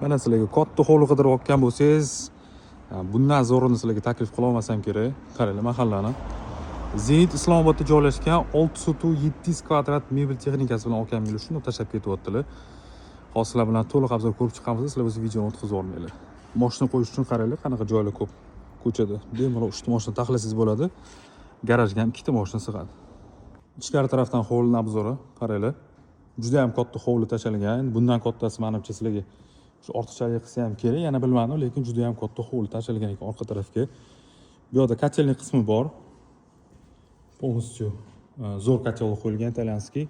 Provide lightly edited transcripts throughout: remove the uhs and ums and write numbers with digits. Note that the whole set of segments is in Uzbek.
Mana sizlarga katta hovli qidirayotgan bo'lsangiz, bundan zo'rini sizlarga taklif qila olmasam kerak. Qaranglar mahallani. Zenit Islomobodda joylashgan 6.700 kvadrat mebel texnikasi bilan okamlar shuni tashlab ketyaptilar. Hozir sizlar bilan to'liq obzor ko'rib chiqamiz, sizlar o'z videoni o'tkazib olmanglar. Mashina qo'yish uchun qaranglar, qanaqa joylar ko'p ko'chada. Bemalol 3 ta mashina taxlasangiz bo'ladi. Garajga ham 2 ta mashina sig'adi. Ichkari tarafdan hovlining obzori, qaranglar. Juda ham katta hovli tashalgan. Bundan kattasi menimcha sizlarga shu ortiqchalik qilsa ham kerak, yana bilmadim, lekin juda ham katta hovli tashalgan ekan orqa tarafga. Bu yerda kotelnik qismi bor. Полностью zo'r kotelni qo'yilgan italyanskiy.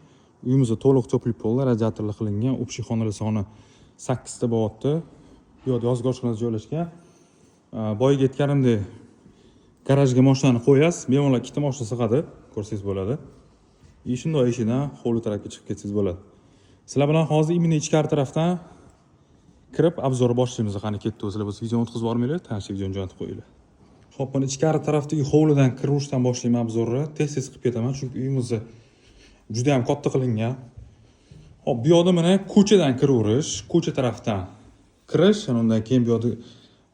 Uyimizda to'liq to'plib bo'ldi, radiatorlar qilingan, общий xonalar soni 8 ta bo'lyapti. Bu yerda yozgi oshxona joylashgan. Boyaga aytganimdek, garajga mashinani qo'yasiz, bemalol 2 ta mashina sig'adi, ko'rsangiz bo'ladi. Shunday eshidan hovli tarafga chiqib ketsangiz bo'ladi. Sizlar bilan hozir imini ichkari tarafdan kirib obzor boshlaymiz. Qani ketdi o'zinglar biz videoni o'tkazib bormanglar, tanishib videoni jo'natib qo'yinglar. Xo'p, mana ichkari tarafdagi hovlidan kirishdan boshlayman obzorni. Tez-tez qilib ketaman, chunki uyimizni juda ham katta qilingan. Xo'p, bu yerda mana ko'chadan kiraverish, ko'cha tarafdan kirish, undan keyin bu yerda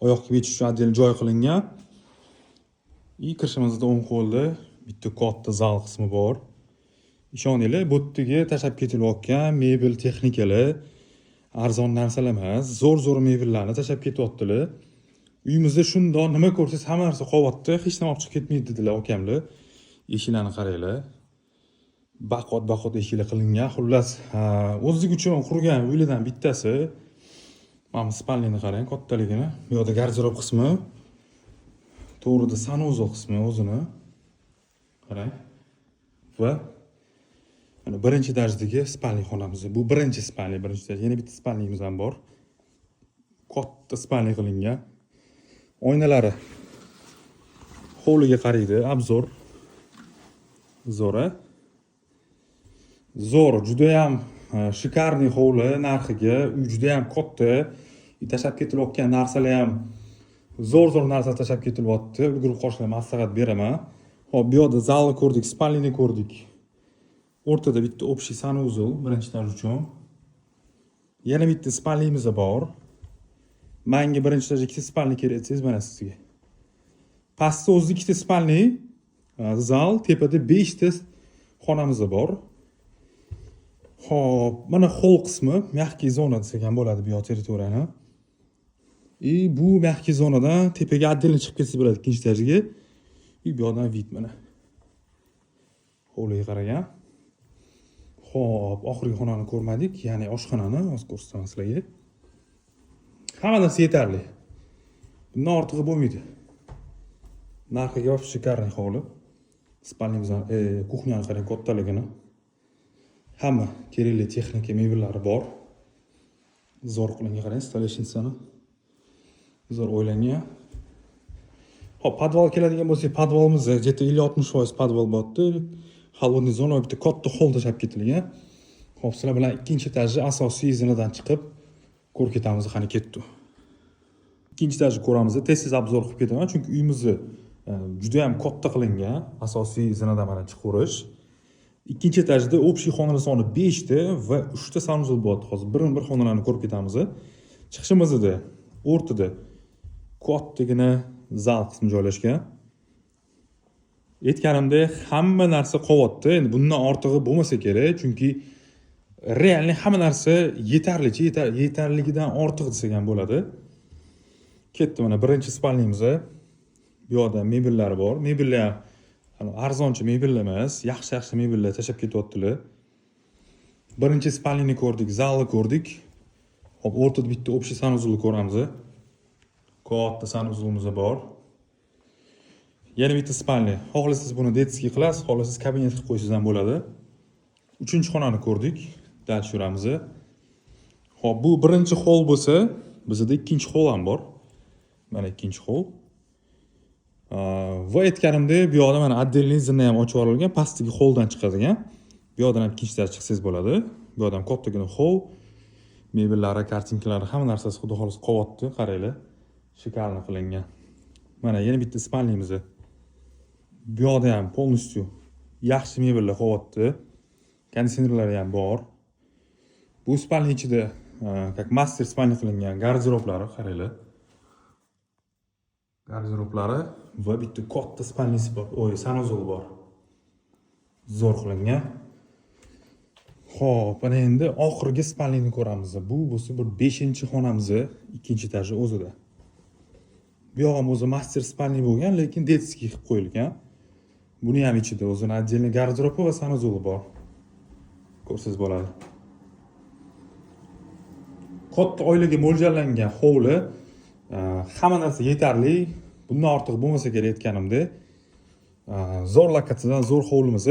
oyoq kiyim yechish uchun отдельно joy qilingan. Kirishimizda o'ng qo'lda bitta katta zal qismi bor. Ishoninglar, bu yerga tashlab ketilayotgan mebel texnikalar arzon narsalar emas, zo'r mebellarni tashlab ketyaptilar. Uyimizda shundoq nima ko'rsangiz hamma narsa qo'yapti, hech nima olib chiqib ketmaydi dedilar akamlar. Eshiklarni qaranglar. Baqot eshiklar qilingan. Xullas, o'zligi uchun qurgan uylardan bittasi. Mana spalnini qarang, kattaligini. Bu yerda garderob qismi, to'g'rida sanuzel qismi o'zini. Qarang. Va mana birinchi darajdagi spalni xonamiz. Bu birinchi spalni, birinchi darajada. Yana bitta spalnimiz ham bor. Katta spalni qilingan. Oynalari hovliga qaraydi, obzor. Zo'r, juda ham shikarniy hovli narxiga, uy juda ham katta. Tashlab ketilayotgan narsalar ham zo'r narsa tashlab ketilyapti. Ulgurib qolishlarga maslahat beraman. Xo'p, bu yerda zalni ko'rdik, spalnini ko'rdik. O'rtada bitta общий sanuzel birinchi darajada uchun. Yana bitta spalnimiz bor. Menga birinchi darajada 2 ta spalni kerak etsangiz mana sizga. Pastda o'zi 2 ta spalni, zal, tepada 5 ta xonamiz bor. Xo'p, mana hol qismi, mягкий zona desak ham bo'ladi bu territoriyani. Bu mягкий zonadan tepaga отдельно chiqib ketsa bo'ladi ikkinchi darajaga. Bu yerdan vid mana. Hovliga qaragan. Xo'p, oxirgi xonani ko'rmadik, ya'ni oshxonani hozir ko'rsataman sizlarga. Hammadan yetarli. Bundan ortig'i bo'lmaydi. Narxiga shikarniy hovli. Spalnimizdan, kuxnyani qarang kattaligini. Hamma kerakli texnika mebellari bor. Zo'r qilingan qarang, installationsini. Zo'r o'ylangan. Hop, podval keladigan bo'lsak, podvalimiz где-то 50-60% podval bo'pti. Холодный zona bitta katta hol tashlab ketilgan. Hop, sizlar bilan ikkinchi etajni asosiy zinadan chiqib ko'rib ketamiz, qani ketdi. Ikkinchi etajni ko'ramiz, tez-tez obzor qilib ketaman, chunki uyimizni juda ham katta qilingan, asosiy zinadan mana chiqaverish. Ikkinchi etajda общий xonalar soni 5 ta va 3 ta sanuzel bor. Hozir bir xonalarni ko'rib ketamiz. Chiqishimizda o'rtada kattagina zal qismi joylashgan. Aytganimdek, hamma narsa qo'yapti. Endi bundan ortig'i bo'lmasa kerak, chunki realni hamma narsa yetarligidan ortiq desak ham bo'ladi. Ketdi mana birinchi spalnimiz. Bu yerda mebellar bor. Mebellar arzonchi mebellar emas, yaxshi mebellar tashlab ketyaptilar. Birinchi spalnini ko'rdik, zalni ko'rdik. Hop, o'rtada bitta общий sanuzelni ko'ramiz. Katta sanuzelimiz bor. Yana bitta spalni. Xohlasangiz buni detskiy qilasiz, xohlasangiz kabinet qilib qo'ysangiz ham bo'ladi. Uchinchi xonani ko'rdik. Dal yuramiz. Xo'p, bu birinchi hol bo'lsa, bizda ikkinchi hol ham bor. Mana ikkinchi hol. Va aytganimdek, bu yerda mana отдельный zina ham ochib yuborilgan, pastdagi holdan chiqadigan. Bu yerdan ham ikkinchi darajada chiqsangiz bo'ladi. Bu yerda ham kattagina hol, mebellari, kartinkalari, hamma narsasi xudo xolos qo'yapti, qaranglar. Shikarni qilingan. Mana yana bitta spalnimiz. Bu yerda ham полностью yaxshi mebellar qo'yapti. Konditsionerlari ham bor. Bu spalni ichida как master spalni qilingan garderoblari, qaranglar. Garderoblari va bitta katta spalnisi bor. Sanuzol bor. Zo'r qilingan. Xo'p, ana endi oxirgi spalnini ko'ramiz. Bu bo'lsa bir 5-xonamiz, ikkinchi etaji o'zida. Bu yoq ham o'zi master spalni bo'lgan, lekin detskiy qilib qo'yilgan. Buni ham ichida o'zini отдельный garderobi va sanuzoli bor. Ko'rsangiz bo'ladi. Katta oilaga mo'ljallangan hovli, hamma narsa yetarli. Bundan ortiq bo'lmasa kerak aytganimda. Zo'r lokatsiyadan zo'r hovlimiz.